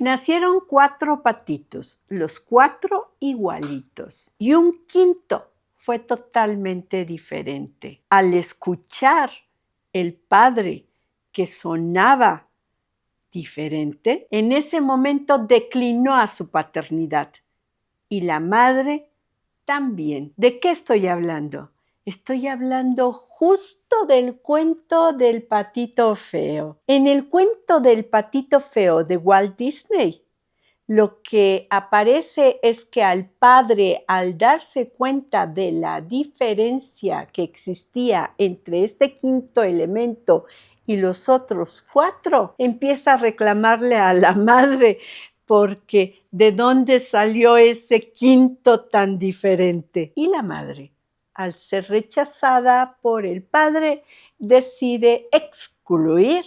Nacieron 4 patitos, los 4 igualitos, y un quinto fue totalmente diferente. Al escuchar el padre que sonaba diferente, en ese momento declinó a su paternidad. Y la madre también. ¿De qué estoy hablando? Estoy hablando justo del cuento del patito feo. En el cuento del patito feo de Walt Disney, lo que aparece es que al padre, al darse cuenta de la diferencia que existía entre este quinto elemento y los otros 4, empieza a reclamarle a la madre porque ¿de dónde salió ese quinto tan diferente? Y la madre, al ser rechazada por el padre, decide excluir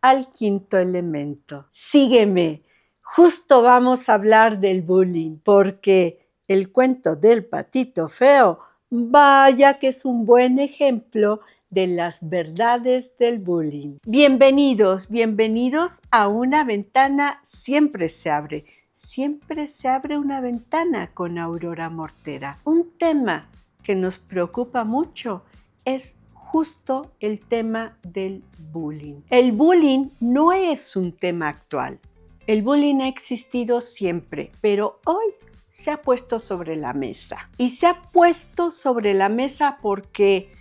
al quinto elemento. Sígueme. Justo vamos a hablar del bullying, porque el cuento del patito feo, vaya que es un buen ejemplo de las verdades del bullying. Bienvenidos a Una Ventana Siempre se abre. Siempre se abre una ventana con Aurora Mortera. Un tema que nos preocupa mucho es justo el tema del bullying. El bullying no es un tema actual. El bullying ha existido siempre, pero hoy se ha puesto sobre la mesa. Y se ha puesto sobre la mesa porque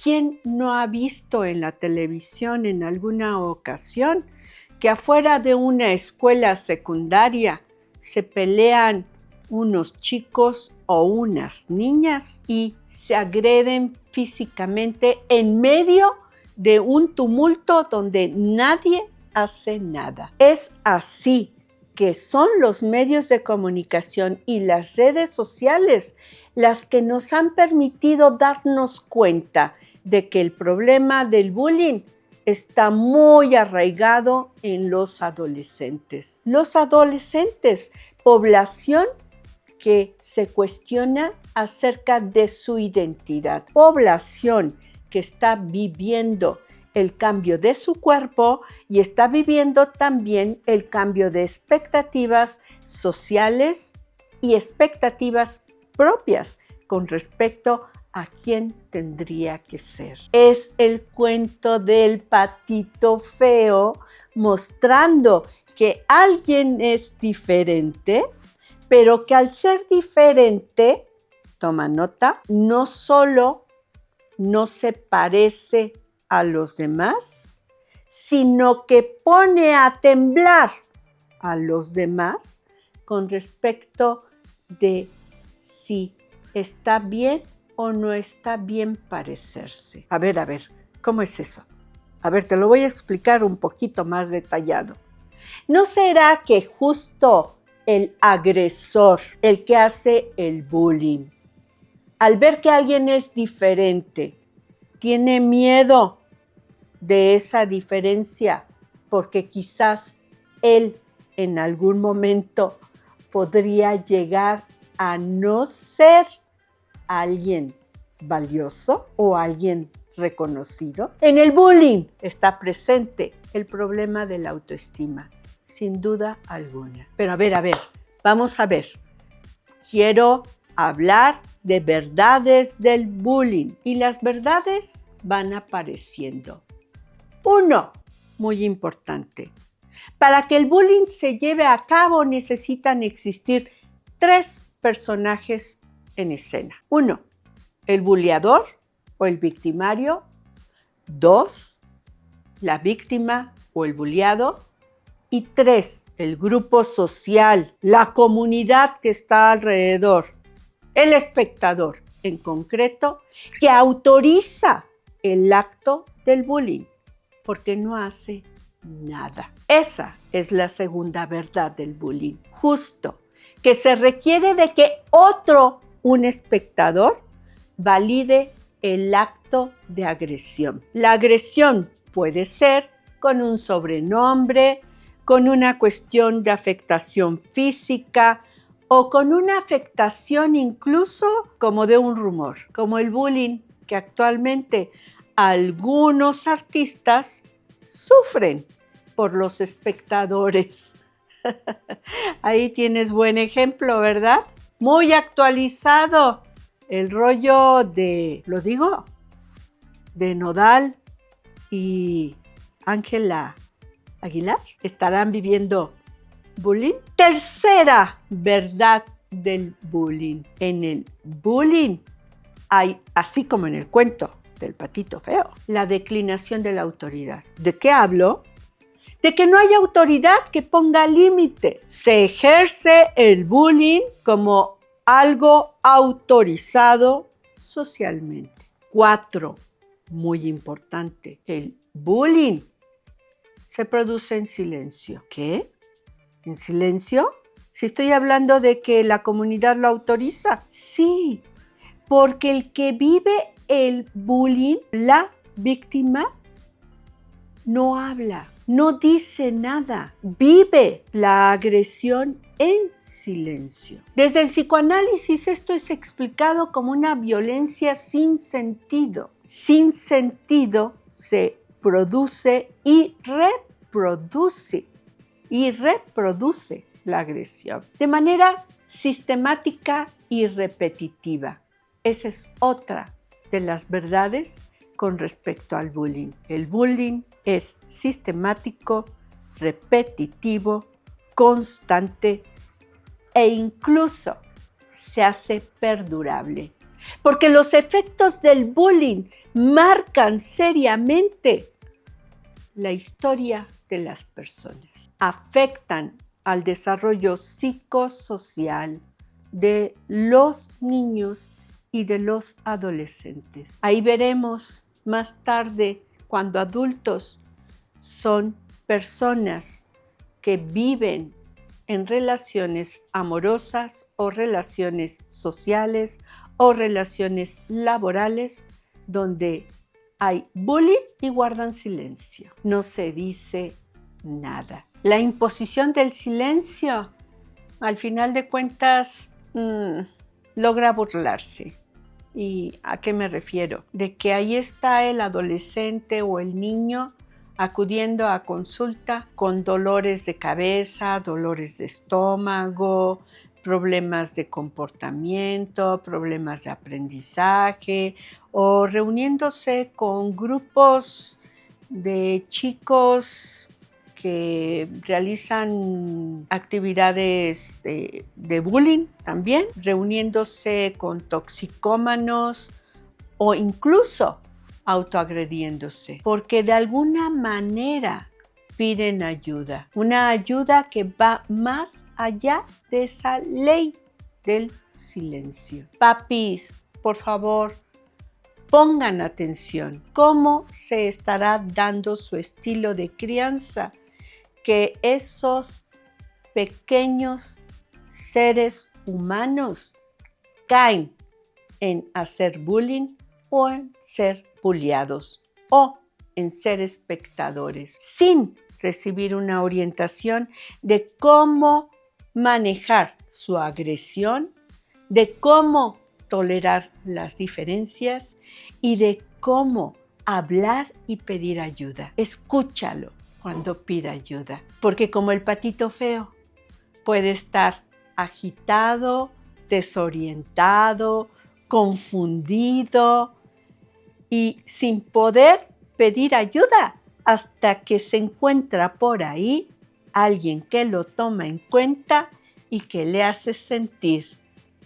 ¿quién no ha visto en la televisión en alguna ocasión que afuera de una escuela secundaria se pelean unos chicos o unas niñas y se agreden físicamente en medio de un tumulto donde nadie hace nada? Es así que son los medios de comunicación y las redes sociales las que nos han permitido darnos cuenta de que el problema del bullying está muy arraigado en los adolescentes. Los adolescentes, población que se cuestiona acerca de su identidad, población que está viviendo el cambio de su cuerpo y está viviendo también el cambio de expectativas sociales y expectativas propias con respecto a quién tendría que ser. Es el cuento del patito feo mostrando que alguien es diferente, pero que al ser diferente, toma nota, no solo no se parece a los demás, sino que pone a temblar a los demás con respecto de si está bien o no está bien parecerse. A ver, ¿cómo es eso? A ver, te lo voy a explicar un poquito más detallado. ¿No será que justo el agresor, el que hace el bullying, al ver que alguien es diferente, tiene miedo de esa diferencia porque quizás él en algún momento podría llegar a no ser alguien valioso o alguien reconocido? En el bullying está presente el problema de la autoestima, sin duda alguna. Pero a ver, vamos a ver. Quiero hablar de verdades del bullying y las verdades van apareciendo. 1, muy importante. Para que el bullying se lleve a cabo necesitan existir 3 personajes en escena. 1, el bulleador o el victimario. 2, la víctima o el bulleado. Y 3, el grupo social, la comunidad que está alrededor, el espectador en concreto, que autoriza el acto del bullying, porque no hace nada. Esa es la segunda verdad del bullying. Justo, que se requiere de que un espectador, valide el acto de agresión. La agresión puede ser con un sobrenombre, con una cuestión de afectación física o con una afectación incluso como de un rumor, como el bullying que actualmente algunos artistas sufren por los espectadores. Ahí tienes buen ejemplo, ¿verdad? Muy actualizado. El rollo de, ¿lo digo? De Nodal y Ángela Aguilar. ¿Estarán viviendo bullying? Tercera verdad del bullying. En el bullying hay, así como en el cuento del patito feo, la declinación de la autoridad. ¿De qué hablo? De que no hay autoridad que ponga límite. Se ejerce el bullying como algo autorizado socialmente. 4, muy importante, el bullying se produce en silencio. ¿Qué? ¿En silencio? Si estoy hablando de que la comunidad lo autoriza. Sí, porque el que vive el bullying, la víctima, no habla, no dice nada, vive la agresión en silencio. Desde el psicoanálisis esto es explicado como una violencia sin sentido. Sin sentido se produce y reproduce la agresión de manera sistemática y repetitiva. Esa es otra de las verdades con respecto al bullying. El bullying es sistemático, repetitivo, constante e incluso se hace perdurable. Porque los efectos del bullying marcan seriamente la historia de las personas. Afectan al desarrollo psicosocial de los niños y de los adolescentes. Ahí veremos más tarde, cuando adultos son personas que viven en relaciones amorosas o relaciones sociales o relaciones laborales donde hay bullying y guardan silencio. No se dice nada. La imposición del silencio, al final de cuentas, logra burlarse. ¿Y a qué me refiero? De que ahí está el adolescente o el niño acudiendo a consulta con dolores de cabeza, dolores de estómago, problemas de comportamiento, problemas de aprendizaje, o reuniéndose con grupos de chicos que realizan actividades de bullying también, reuniéndose con toxicómanos o incluso autoagrediéndose, porque de alguna manera piden ayuda, una ayuda que va más allá de esa ley del silencio. Papis, por favor, pongan atención. ¿Cómo se estará dando su estilo de crianza? Que esos pequeños seres humanos caen en hacer bullying o en ser bulliados o en ser espectadores sin recibir una orientación de cómo manejar su agresión, de cómo tolerar las diferencias y de cómo hablar y pedir ayuda. Escúchalo cuando pida ayuda, porque como el patito feo puede estar agitado, desorientado, confundido y sin poder pedir ayuda hasta que se encuentra por ahí alguien que lo toma en cuenta y que le hace sentir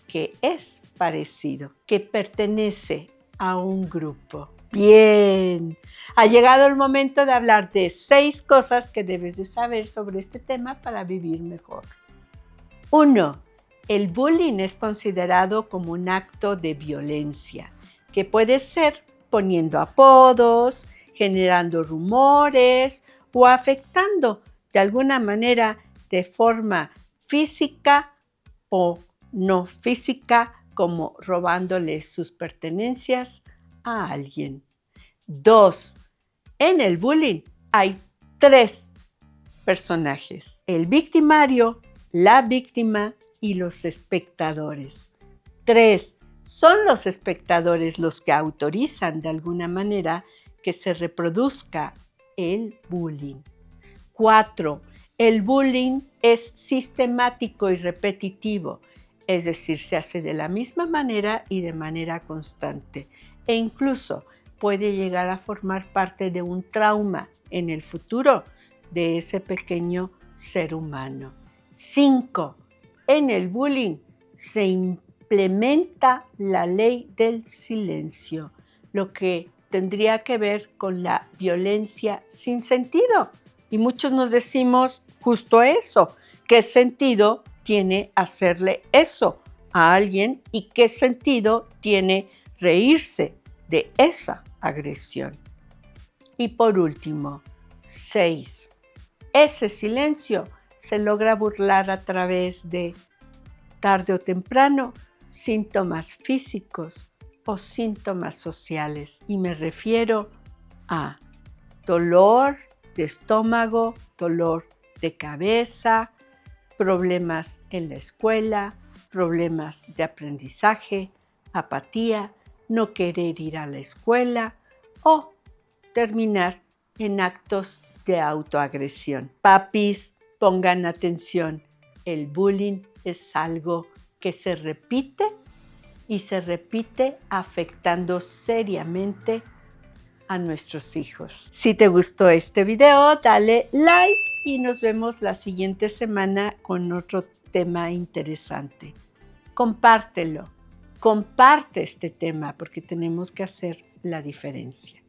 que es parecido, que pertenece a un grupo. Bien, ha llegado el momento de hablar de 6 cosas que debes de saber sobre este tema para vivir mejor. 1. El bullying es considerado como un acto de violencia, que puede ser poniendo apodos, generando rumores o afectando de alguna manera de forma física o no física, como robándole sus pertenencias a alguien. 2. En el bullying hay 3 personajes: el victimario, la víctima y los espectadores. 3. Son los espectadores los que autorizan de alguna manera que se reproduzca el bullying. 4. El bullying es sistemático y repetitivo, es decir, se hace de la misma manera y de manera constante, e incluso puede llegar a formar parte de un trauma en el futuro de ese pequeño ser humano. 5. En el bullying se implementa la ley del silencio, lo que tendría que ver con la violencia sin sentido. Y muchos nos decimos justo eso. ¿Qué sentido tiene hacerle eso a alguien y qué sentido tiene reírse de esa agresión? Y por último, 6. Ese silencio se logra burlar a través de, tarde o temprano, síntomas físicos o síntomas sociales. Y me refiero a dolor de estómago, dolor de cabeza, problemas en la escuela, problemas de aprendizaje, apatía, no querer ir a la escuela o terminar en actos de autoagresión. Papis, pongan atención, el bullying es algo que se repite y se repite afectando seriamente a nuestros hijos. Si te gustó este video, dale like y nos vemos la siguiente semana con otro tema interesante. Compártelo, comparte este tema porque tenemos que hacer la diferencia.